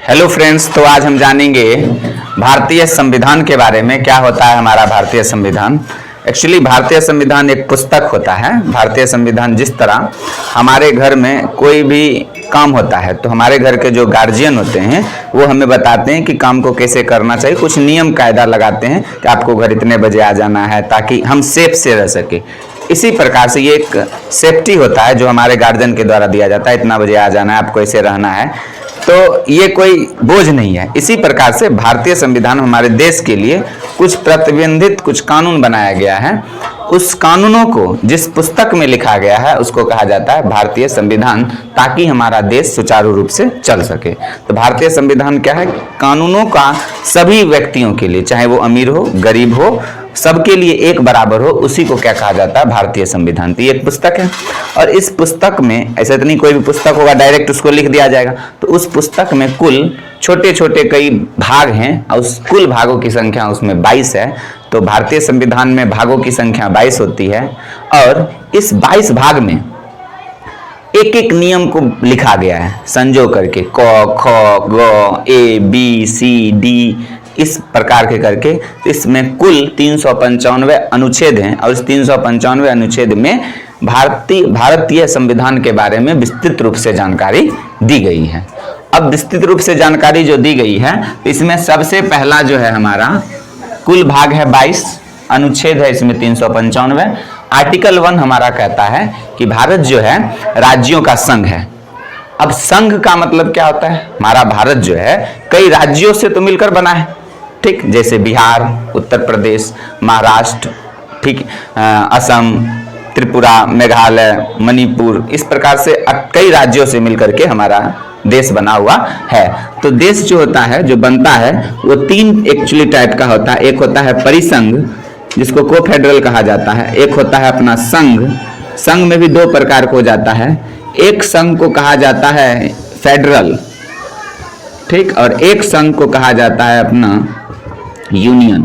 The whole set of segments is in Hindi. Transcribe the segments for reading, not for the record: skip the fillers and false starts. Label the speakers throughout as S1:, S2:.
S1: हेलो फ्रेंड्स, तो आज हम जानेंगे भारतीय संविधान के बारे में। क्या होता है हमारा भारतीय संविधान? एक्चुअली भारतीय संविधान एक पुस्तक होता है। भारतीय संविधान जिस तरह हमारे घर में कोई भी काम होता है तो हमारे घर के जो गार्जियन होते हैं वो हमें बताते हैं कि काम को कैसे करना चाहिए, कुछ नियम कायदा लगाते हैं कि आपको घर इतने बजे आ जाना है ताकि हम सेफ से रह सके। इसी प्रकार से ये एक सेफ्टी होता है जो हमारे गार्जियन के द्वारा दिया जाता है, इतना बजे आ जाना है, आपको ऐसे रहना है, तो ये कोई बोझ नहीं है। इसी प्रकार से भारतीय संविधान हमारे देश के लिए कुछ प्रतिबंधित कुछ कानून बनाया गया है। उस कानूनों को जिस पुस्तक में लिखा गया है उसको कहा जाता है भारतीय संविधान, ताकि हमारा देश सुचारू रूप से चल सके। तो भारतीय संविधान क्या है? कानूनों का सभी व्यक्तियों के लिए, चाहे वो अमीर हो गरीब हो, सबके लिए एक बराबर हो, उसी को क्या कहा जाता है? भारतीय संविधान। तो ये एक पुस्तक है और इस पुस्तक में ऐसा तो नहीं कोई भी पुस्तक होगा डायरेक्ट उसको लिख दिया जाएगा। तो उस पुस्तक में कुल छोटे छोटे कई भाग हैं और उस कुल भागों की संख्या उसमें 22 है। तो भारतीय संविधान में भागों की संख्या 22 होती है और इस 22 भाग में एक एक नियम को लिखा गया है संजो करके, क ख ग ए बी सी डी, इस प्रकार के करके। इसमें कुल 395 अनुच्छेद हैं और इस 395 अनुच्छेद में भारतीय संविधान के बारे में विस्तृत रूप से जानकारी दी गई है। अब विस्तृत रूप से जानकारी जो दी गई है इसमें सबसे पहला जो है हमारा कुल भाग है 22, अनुच्छेद है इसमें 395। आर्टिकल 1 हमारा कहता है कि भारत जो है राज्यों का संघ है। अब संघ का मतलब क्या होता है? हमारा भारत जो है कई राज्यों से तो मिलकर बना है, ठीक, जैसे बिहार, उत्तर प्रदेश, महाराष्ट्र, ठीक, असम, त्रिपुरा, मेघालय, मणिपुर, इस प्रकार से कई राज्यों से मिलकर के हमारा देश बना हुआ है। तो देश जो होता है, जो बनता है, वो 3 एक्चुअली टाइप का होता है। एक होता है परिसंघ जिसको को फेडरल कहा जाता है, एक होता है अपना संघ। संघ में भी 2 प्रकार को हो जाता है। एक संघ को कहा जाता है फेडरल, ठीक, और एक संघ को कहा जाता है अपना यूनियन।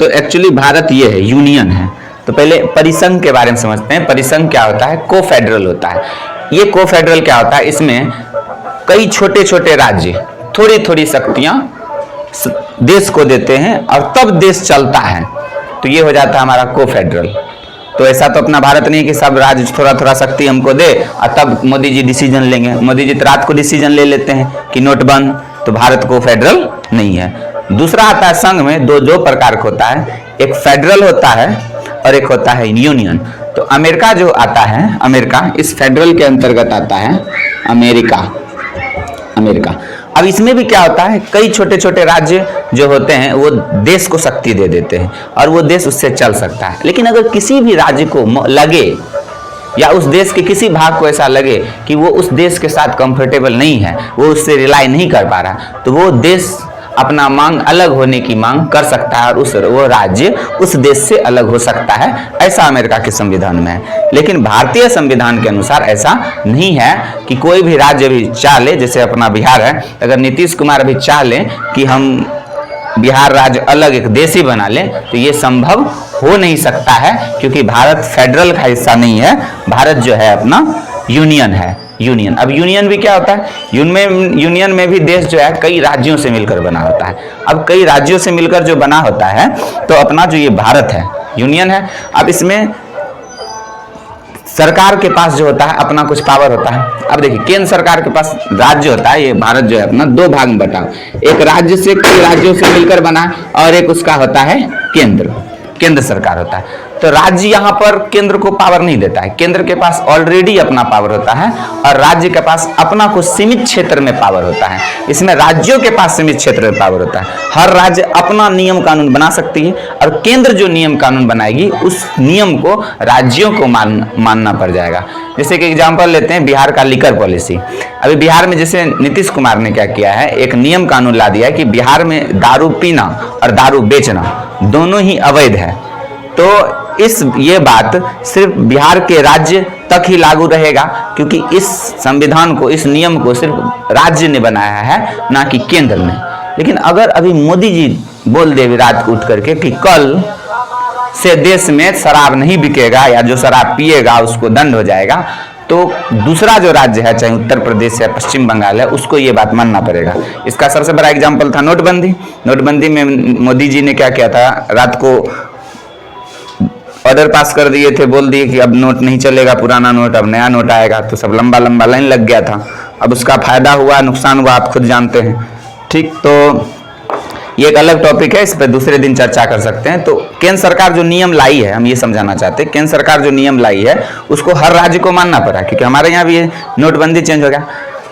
S1: तो एक्चुअली भारत ये है, यूनियन है। तो पहले परिसंघ के बारे में समझते हैं। परिसंघ क्या होता है? को फेडरल होता है। ये को फेडरल क्या होता है? इसमें कई छोटे छोटे राज्य थोड़ी थोड़ी शक्तियां देश को देते हैं और तब देश चलता है। तो ये हो जाता है हमारा को फेडरल। तो ऐसा तो अपना भारत नहीं कि सब राज्य थोड़ा थोड़ा शक्ति हमको दे और तब मोदी जी डिसीजन लेंगे। मोदी जी तो रात को डिसीजन ले लेते हैं कि नोट बंद, तो भारत को फेडरल नहीं है। दूसरा आता है संघ में दो प्रकार का होता है, एक फेडरल होता है और एक होता है यूनियन। तो अमेरिका जो आता है, अमेरिका इस फेडरल के अंतर्गत आता है। अमेरिका अब इसमें भी क्या होता है? कई छोटे छोटे राज्य जो होते हैं वो देश को शक्ति दे देते हैं और वो देश उससे चल सकता है। लेकिन अगर किसी भी राज्य को लगे या उस देश के किसी भाग को ऐसा लगे कि वो उस देश के साथ कंफर्टेबल नहीं है, वो उससे रिलाई नहीं कर पा रहा, तो वो देश अपना मांग अलग होने की मांग कर सकता है और वो राज्य उस देश से अलग हो सकता है। ऐसा अमेरिका के संविधान में है। लेकिन भारतीय संविधान के अनुसार ऐसा नहीं है कि कोई भी राज्य भी चाह ले, जैसे अपना बिहार है, अगर नीतीश कुमार भी चाह ले कि हम बिहार राज्य अलग एक देश ही बना ले, तो ये संभव हो नहीं सकता है, क्योंकि भारत फेडरल का हिस्सा नहीं है। भारत जो है अपना यूनियन है, यूनियन। अब यूनियन भी क्या होता है? यूनियन में भी देश जो है कई राज्यों से मिलकर बना होता है। अब कई राज्यों से मिलकर जो बना होता है तो अपना जो ये भारत है, यूनियन है। अब इसमें सरकार के पास जो होता है अपना कुछ पावर होता है। अब देखिए, केंद्र सरकार के पास राज्य होता है। ये भारत जो है अपना 2 भाग में बटा, एक राज्य से कई राज्यों से मिलकर बना और एक उसका होता है केंद्र सरकार होता है। तो राज्य यहाँ पर केंद्र को पावर नहीं देता है। केंद्र के पास ऑलरेडी अपना पावर होता है और राज्य के पास अपना कुछ सीमित क्षेत्र में पावर होता है। इसमें राज्यों के पास सीमित क्षेत्र में पावर होता है। हर राज्य अपना नियम कानून बना सकती है और केंद्र जो नियम कानून बनाएगी उस नियम को राज्यों को मानना पड़ जाएगा। जैसे कि एग्जाम्पल लेते हैं बिहार का लिकर पॉलिसी। अभी बिहार में जैसे नीतीश कुमार ने क्या किया है, एक नियम कानून ला दिया है कि बिहार में दारू पीना और दारू बेचना दोनों ही अवैध है। तो ये बात सिर्फ बिहार के राज्य तक ही लागू रहेगा, क्योंकि इस संविधान को, इस नियम को सिर्फ राज्य ने बनाया है, ना कि केंद्र ने। लेकिन अगर अभी मोदी जी बोल दे रात उठ करके कि कल से देश में शराब नहीं बिकेगा या जो शराब पिएगा उसको दंड हो जाएगा, तो दूसरा जो राज्य है, चाहे उत्तर प्रदेश है, पश्चिम बंगाल है, उसको ये बात मानना पड़ेगा। इसका सबसे बड़ा एग्जाम्पल था नोटबंदी। नोटबंदी में मोदी जी ने क्या किया था, रात को ऑर्डर पास कर दिए थे, बोल दिए कि अब नोट नहीं चलेगा, पुराना नोट, अब नया नोट आएगा। तो सब लंबा लंबा लाइन लग गया था। अब उसका फायदा हुआ, नुकसान हुआ, आप खुद जानते हैं। ठीक, तो ये एक अलग टॉपिक है, इस पर दूसरे दिन चर्चा कर सकते हैं। तो केंद्र सरकार जो नियम लाई है, हम ये समझाना चाहते हैं, केंद्र सरकार जो नियम लाई है उसको हर राज्य को मानना पड़ा, क्योंकि हमारे यहाँ भी नोटबंदी चेंज हो गया।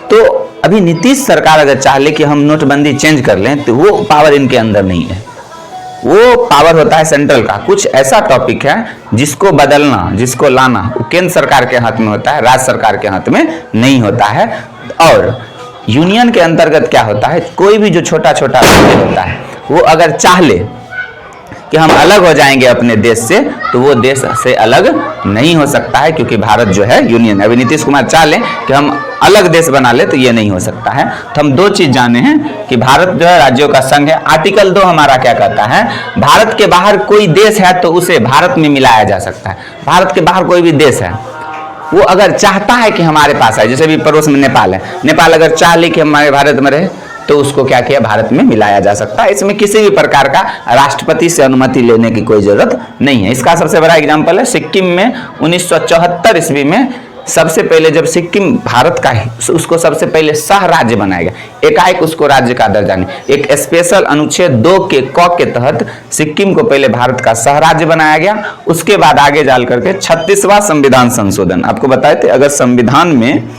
S1: तो अभी नीतीश सरकार अगर चाह ले कि हम नोटबंदी चेंज कर लें, तो वो पावर इनके अंदर नहीं है। वो पावर होता है सेंट्रल का। कुछ ऐसा टॉपिक है जिसको बदलना, जिसको लाना, वो केंद्र सरकार के हाथ में होता है, राज्य सरकार के हाथ में नहीं होता है। और यूनियन के अंतर्गत क्या होता है, कोई भी जो छोटा छोटा राज्य होता है वो अगर चाह ले कि हम अलग हो जाएंगे अपने देश से, तो वो देश से अलग नहीं हो सकता है, क्योंकि भारत जो है यूनियन। अभी नीतीश कुमार चाह ले कि हम अलग देश बना ले, तो ये नहीं हो सकता है। तो हम दो चीज जाने हैं कि भारत जो है राज्यों का संघ है। आर्टिकल 2 हमारा क्या कहता है, भारत के बाहर कोई देश है तो उसे भारत में मिलाया जा सकता है। भारत के बाहर कोई भी देश है, वो अगर चाहता है कि हमारे पास आए, जैसे भी पड़ोस में नेपाल है, नेपाल अगर चाह ले कि हमारे भारत में रहे, तो उसको क्या किया, भारत में मिलाया जा सकता है। इसमें किसी भी प्रकार का राष्ट्रपति से अनुमति लेने की कोई जरूरत नहीं है। इसका सबसे बड़ा एग्जाम्पल है सिक्किम में 1974 ईस्वी में सबसे पहले जब सिक्किम भारत का है, उसको सबसे पहले सह राज्य बनाया गया। एकाएक उसको राज्य का दर्जा नहीं, एक स्पेशल अनुच्छेद 2 के क के तहत सिक्किम को पहले भारत का सह राज्य बनाया गया। उसके बाद आगे जाल करके 36वां संविधान संशोधन। आपको बताए थे, अगर संविधान में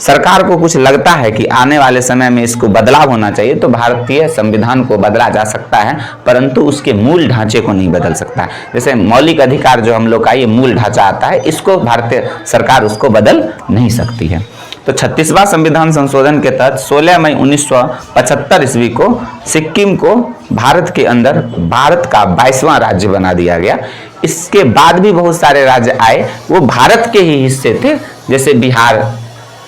S1: सरकार को कुछ लगता है कि आने वाले समय में इसको बदलाव होना चाहिए, तो भारतीय संविधान को बदला जा सकता है, परंतु उसके मूल ढांचे को नहीं बदल सकता है। जैसे मौलिक अधिकार जो हम लोग का ये मूल ढांचा आता है, इसको भारतीय सरकार उसको बदल नहीं सकती है। तो 36वां संविधान संशोधन के तहत 16 मई 1975 ईस्वी को सिक्किम को भारत के अंदर भारत का 22वां राज्य बना दिया गया। इसके बाद भी बहुत सारे राज्य आए, वो भारत के ही हिस्से थे, जैसे बिहार,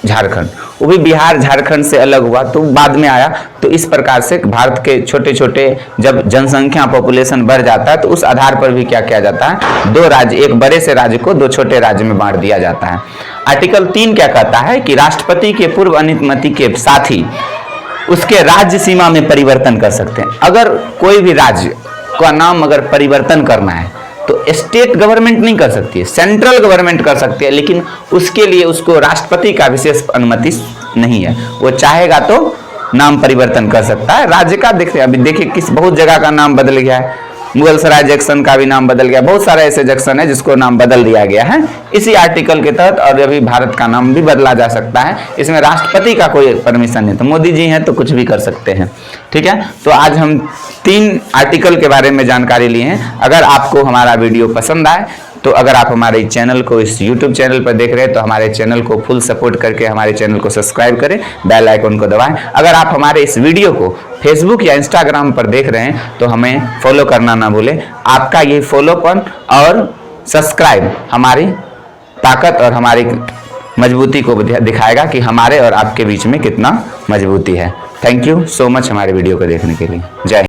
S1: झारखंड, वो भी बिहार झारखंड से अलग हुआ तो बाद में आया। तो इस प्रकार से भारत के छोटे छोटे जब जनसंख्या पॉपुलेशन बढ़ जाता है, तो उस आधार पर भी क्या किया जाता है, दो राज्य, एक बड़े से राज्य को दो छोटे राज्य में बांट दिया जाता है। आर्टिकल 3 क्या कहता है कि राष्ट्रपति के पूर्व अनुमति के साथ ही उसके राज्य सीमा में परिवर्तन कर सकते हैं। अगर कोई भी राज्य का नाम अगर परिवर्तन करना है तो स्टेट गवर्नमेंट नहीं कर सकती है, सेंट्रल गवर्नमेंट कर सकती है, लेकिन उसके लिए उसको राष्ट्रपति का विशेष अनुमति नहीं है। वो चाहेगा तो नाम परिवर्तन कर सकता है राज्य का। देखिए अभी देखिए किस बहुत जगह का नाम बदल गया है, मुगलसराय जंक्शन का भी नाम बदल गया, बहुत सारे ऐसे जंक्शन है जिसको नाम बदल दिया गया है इसी आर्टिकल के तहत। और अभी भारत का नाम भी बदला जा सकता है, इसमें राष्ट्रपति का कोई परमिशन नहीं। तो मोदी जी हैं तो कुछ भी कर सकते हैं, ठीक है। तो आज हम 3 आर्टिकल के बारे में जानकारी लिए हैं। अगर आपको हमारा वीडियो पसंद आए तो अगर आप हमारे चैनल को इस YouTube चैनल पर देख रहे हैं तो हमारे चैनल को फुल सपोर्ट करके हमारे चैनल को सब्सक्राइब करें, बेल आइकन को दबाएं। अगर आप हमारे इस वीडियो को फेसबुक या इंस्टाग्राम पर देख रहे हैं तो हमें फॉलो करना ना भूलें। आपका ये फॉलोपन और सब्सक्राइब हमारी ताकत और हमारी मजबूती को दिखाएगा कि हमारे और आपके बीच में कितना मजबूती है। थैंक यू सो मच हमारे वीडियो को देखने के लिए। जय